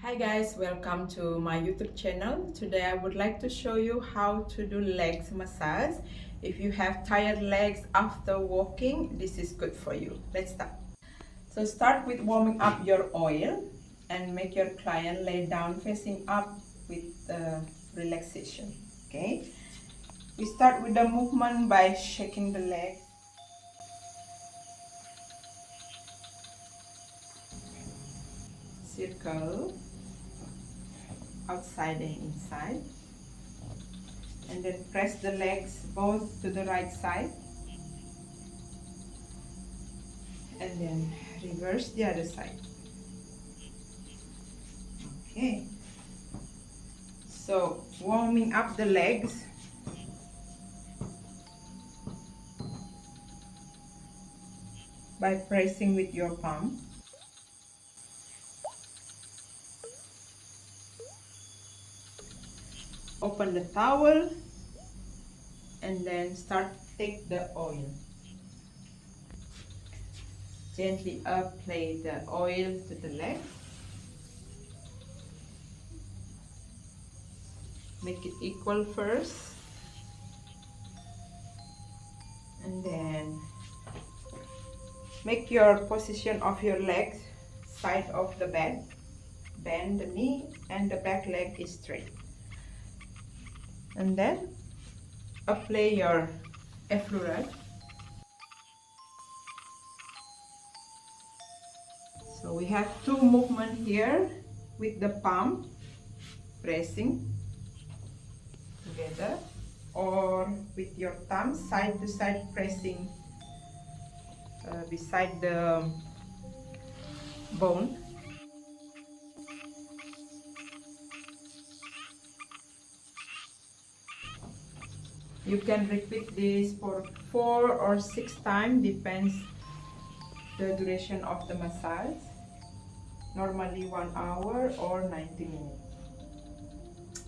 Hi guys, welcome to my YouTube channel. Today I would like to show you how to do legs massage. If you have tired legs after walking, this is good for you. Let's start. So start with warming up your oil and make your client lay down facing up with relaxation. Okay. We start with the movement by shaking the leg. Circle outside and inside, and then press the legs both to the right side, and then reverse the other side. Okay, so warming up the legs, by pressing with your palm. Open the towel and then take the oil. Gently apply the oil to the leg. Make it equal first, and then make your position of your legs side of the bed. Bend the knee and the back leg is straight. And then apply your effleurage. So we have two movements here with the palm pressing together, or with your thumb side to side pressing beside the bone. You can repeat this for 4 or 6 times, depends the duration of the massage. Normally 1 hour or 90 minutes.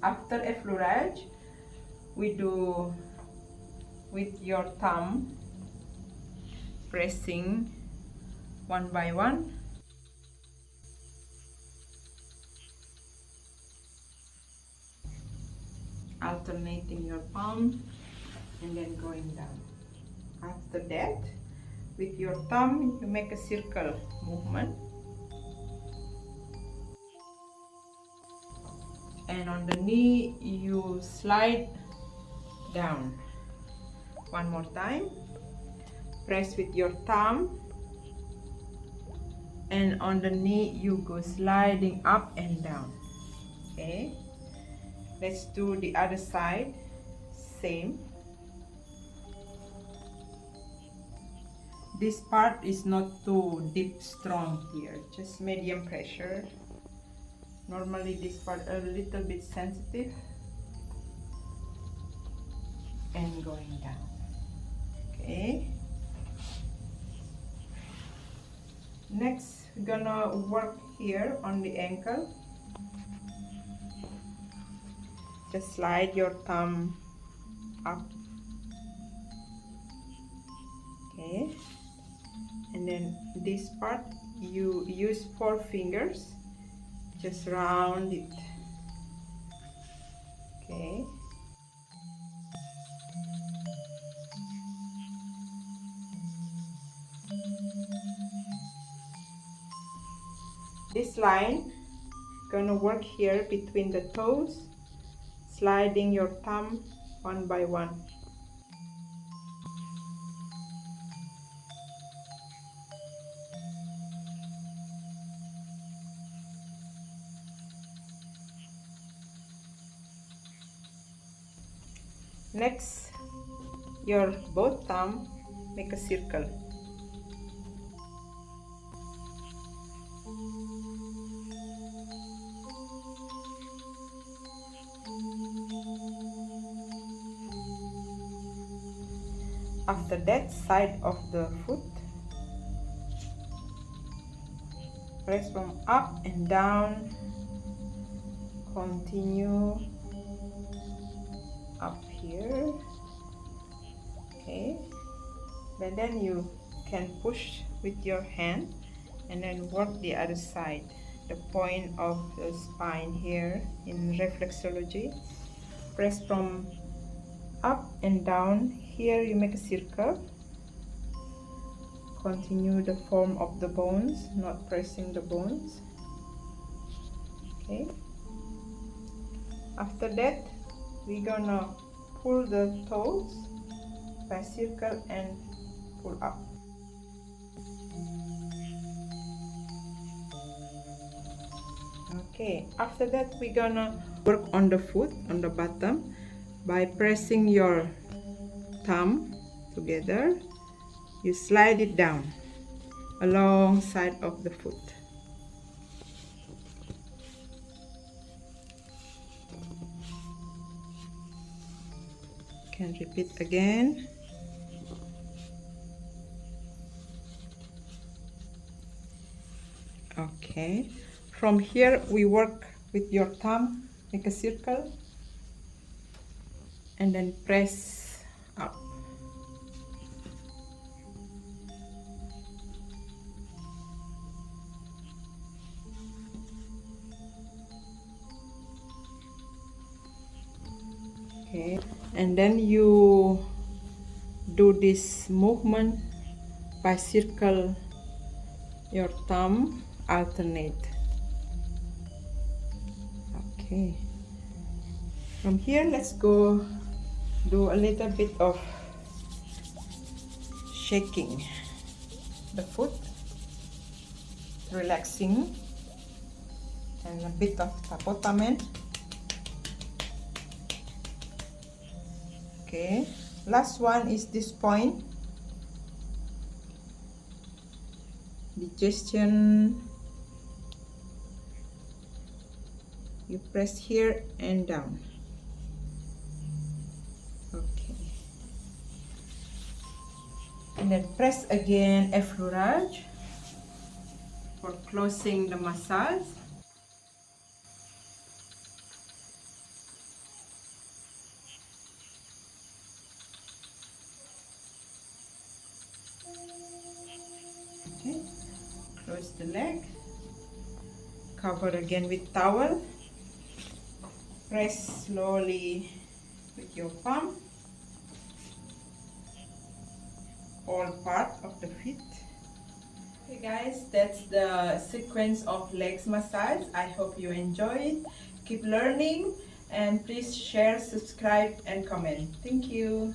After effleurage, we do with your thumb pressing one by one. Alternating your palm and then going down. After that, with your thumb, you make a circle movement. And on the knee, you slide down. One more time. Press with your thumb. And on the knee, you go sliding up and down. Okay. Let's do the other side. Same. This part is not too deep strong here, just medium pressure. Normally this part a little bit sensitive. And going down. Okay. Next, we're gonna work here on the ankle. Just slide your thumb up. Okay. And then this part, you use 4 fingers. Just round it. Okay. This line gonna work here between the toes, sliding your thumb one by one. Next, your both thumb make a circle. After that, side of the foot, press from up and down, continue up here. Okay, and then you can push with your hand and then work the other side. The point of the spine here in reflexology, press from up and down. Here you make a circle. Continue the form of the bones, not pressing the bones. Okay. After that, we're gonna pull the toes by circle and pull up. Okay, after that we're gonna work on the foot, on the bottom, by pressing your thumb together. You slide it down along side of the foot. Can repeat again. Okay, from here we work with your thumb, make a circle and then press up. Okay, and then you do this movement by circle your thumb, alternate. Okay, from here let's go do a little bit of shaking the foot, relaxing, and a bit of tapotamen. Okay, last one is this point, digestion. You press here and down. Okay, and then press again effleurage for closing the massage. Okay, close the leg, cover again with towel, press slowly with your palm all part of the feet. Okay guys, that's the sequence of legs massage. I hope you enjoy it. Keep learning and please share, subscribe and comment. Thank you.